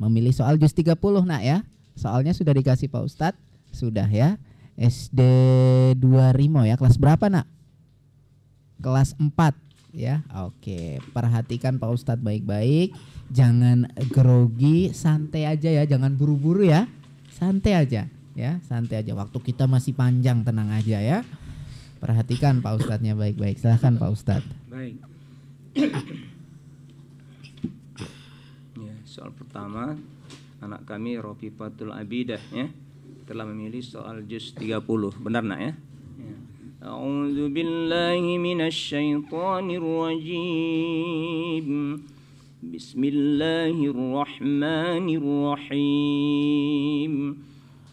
memilih soal juz 30 nak ya. Soalnya sudah dikasih Pak Ustadz. Sudah ya. SD 2 Rimo ya. Kelas berapa nak? Kelas 4 ya. Oke, perhatikan Pak Ustadz baik-baik. Jangan grogi, santai aja ya. Jangan buru-buru ya. Santai aja ya. Santai aja. Waktu kita masih panjang, tenang aja ya. Perhatikan Pak Ustadznya baik-baik. Silahkan Pak Ustadz. Baik. Ya, soal pertama, anak kami Rofifatul Abidah ya telah memilih soal juz 30. Benar nak ya? A'udzu billahi minasy syaithanir rajim. Bismillahirrahmanirrahim.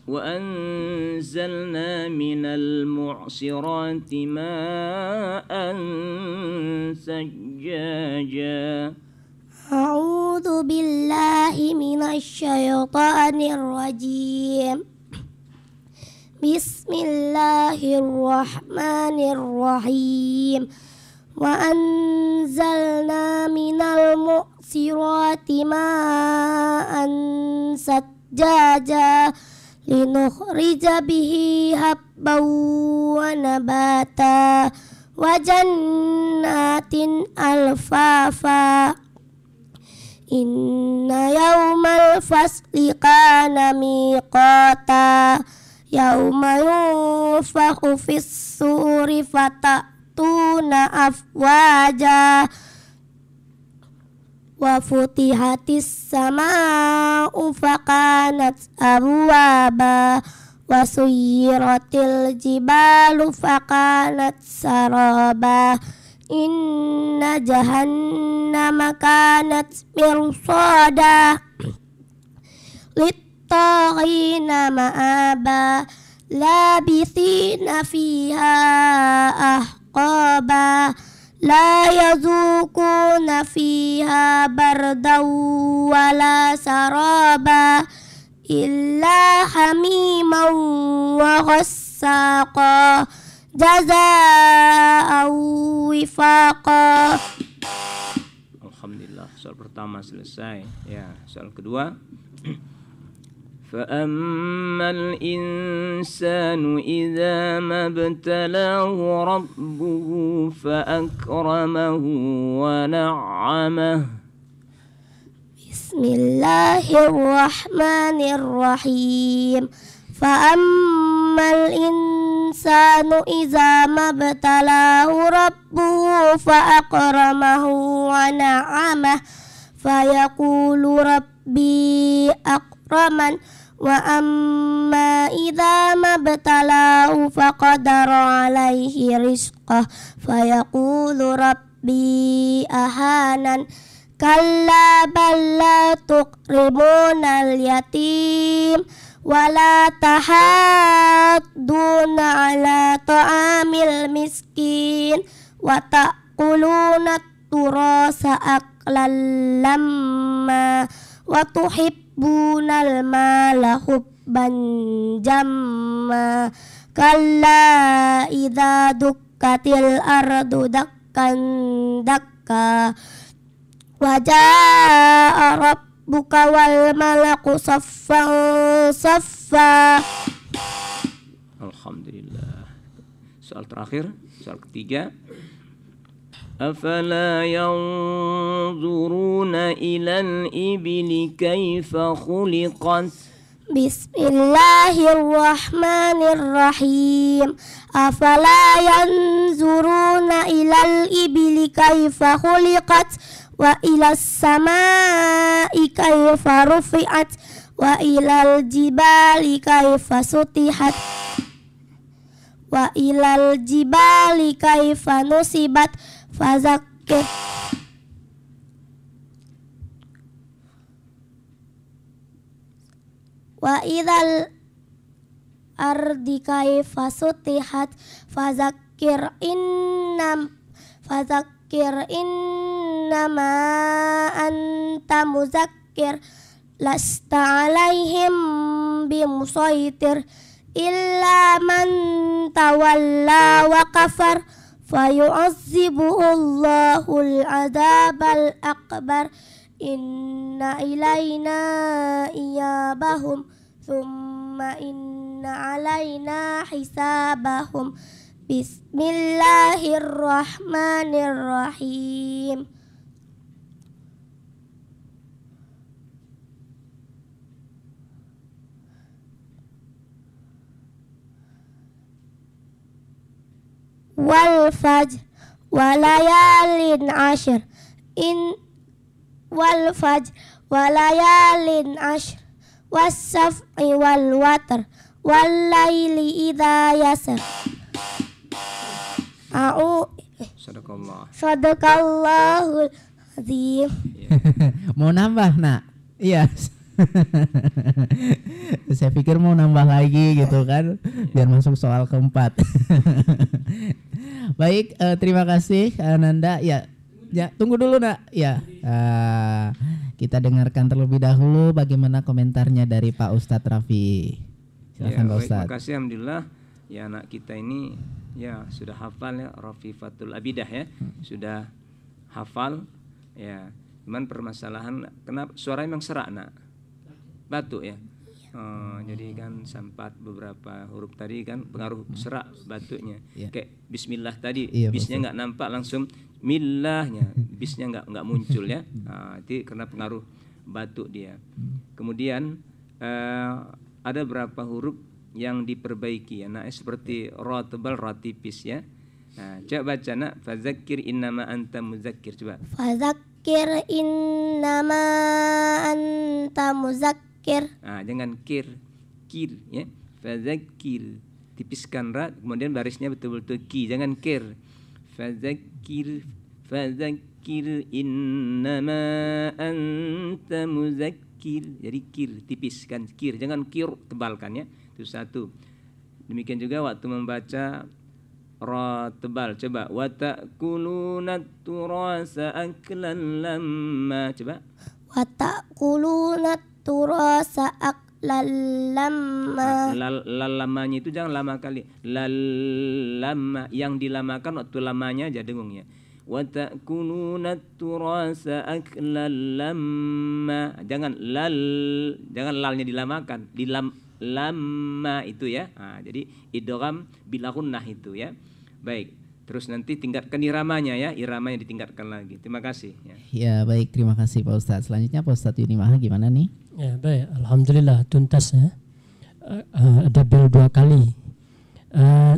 Wa anzalna minal mu'sirati ma'an sajjaja. A'udzu billahi minasy syaithanir rajim. Bismillahirrahmanirrahim. Wa anzalna minal mu'sirati ma'an sajjaja linukhrija bihi habban wa nabata wa jannatin alfafa. Inna yawmal fasli kana miqata yauma yunfakhu fis suri fatatuna afwaja wa futihatis sama'u fakanat abwaba wa suyyiratil jibalu fakanat saraba. Inna jahannama kanat mirsada littaghina ma'aba labithina fiha ahqaba la yazukuna fiha bardaw wala saraba illa hamiman wa ghassaqa jazaa'an wifaqa. Alhamdulillah, soal pertama selesai. Ya, soal kedua. فَأَمَّا الْإِنسَانُ إِذَا مَا ابْتَلَاهُ رَبُّهُ فَأَكْرَمَهُ وَنَعَّمَهُ. Bismillahirrahmanirrahim. Fa'ammal insanu iza mabtalahu rabbuhu fa'akramahu wa na'amah fayaqulu rabbi akraman wa amma iza mabtalahu faqadara alaihi rizqah fayaqulu rabbi ahanan kalla bal la tuqrimunal yatim wala tahadduna ala ta'amil miskin wa ta'kuluna turasa aklan lamma wa tuhibbunal mala hubban jamma kalla idza dukkatil ardu dakkan dakka wa jaa rabbuka wal malaku saffan saffa. Alhamdulillah. Soal terakhir, soal ketiga. Afala yanzuruna ilal ibili kaifa khuliqat. Bismillahirrahmanirrahim. Afala yanzuruna ilal ibili kaifa khuliqat wa ilas samai kaifa rufi'at wa ilal jibali kaifa sutihat wa ilal jibali kaifa nusibat fazakir wa ilal ardi kaifa sutihat fazakir innama anta muzakkir lasta alaihim bimusaitir illa man tawalla wa kafar fayu'azzibuhu Allahul adzabal akbar inna ilaina iyabahum thumma inna alaina hisabahum. Bismillahirrahmanirrahim. Wal fajr walayalin ashr wal fajr walayalin ashr was-saf'i wal watr wal laili idza yasr. Sadaqallahul azim. Mau nambah nak? Iya. Saya pikir mau nambah lagi gitu kan, biar masuk soal keempat. Baik, terima kasih Nanda. Ya, tunggu dulu nak. Ya, kita dengarkan terlebih dahulu bagaimana komentarnya dari Pak Ustadz Rafi. Silakan Pak Ustadz. Terima kasih, alhamdulillah. Ya, anak kita ini ya sudah hafal ya Rafifatul Abidah ya, sudah hafal ya. Cuman permasalahan kenapa suaranya memang serak nak, batuk ya. Jadi kan sempat beberapa huruf tadi kan pengaruh serak batuknya. Kayak Bismillah tadi, bisnya nggak nampak langsung millahnya, bisnya nggak muncul ya. Itu karena pengaruh batuk dia. Kemudian ada beberapa huruf yang diperbaiki ya. Nah, seperti ra tebal, ra tipis ya. Nah, coba baca nak, fadzakir innama anta muzakkir, coba. Fadzakir innama anta muzakkir. Nah, jangan kir ya. Fadzakir, tipiskan ra, kemudian barisnya betul-betul ki, jangan kir. Fadzakir innama anta muzakkir. Jadi kir, tipiskan kir, jangan kir, tebalkan ya. Itu satu. Demikian juga waktu membaca ra tebal, coba wa ta'kuluna turasa aklan lamma, coba wa ta'kuluna turasa aklan lamma. Lamanya itu jangan lama kali, lama yang dilamakan waktu lamanya aja dengungnya. Wa ta'kuluna turasa aklan lamma, jangan lalnya dilamakan, lama itu ya. Jadi idgham bila gunnah itu ya. Baik, terus nanti tingkatkan iramanya ya, iramanya ditingkatkan lagi. Terima kasih ya. Ya baik, terima kasih Pak Ustadz. Selanjutnya Pak Ustadz Yunimaha gimana nih? Ya baik, alhamdulillah tuntas ya. Ada bel 2 kali.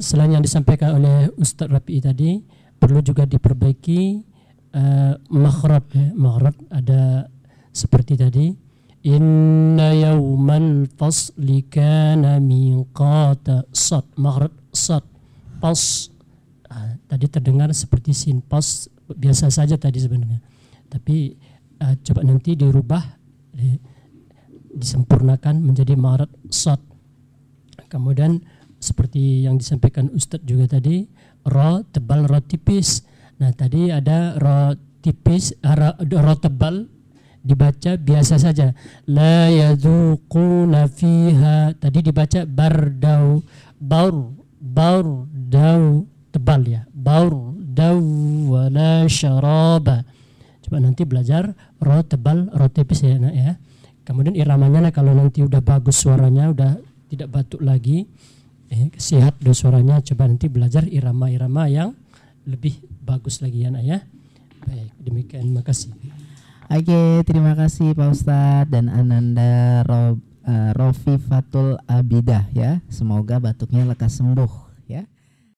Selain yang disampaikan oleh Ustadz Rafi tadi, perlu juga diperbaiki makhraj ya. Makhraj ada seperti tadi. Inna yawmal fasli kana miqata, sad, maghrib sad, pas. Tadi terdengar seperti sin, pas biasa saja tadi sebenarnya. Tapi coba nanti dirubah, disempurnakan menjadi maghrib sad. Kemudian seperti yang disampaikan Ustadz juga tadi, ra tebal, ra tipis. Nah tadi ada ra tipis, ra tebal dibaca biasa saja, la yadzuquna fiha, tadi dibaca bardau, bardau tebal ya, bardau wala syaraba. Coba nanti belajar ra tebal, ra tipis ya nak ya. Kemudian iramanya kalau nanti udah bagus suaranya, udah tidak batuk lagi, sehat do suaranya, coba nanti belajar irama-irama yang lebih bagus lagi ya nak ya. Baik, demikian, makasih. Oke, terima kasih Pak Ustadz dan Ananda Rafifatul Abidah ya. Semoga batuknya lekas sembuh.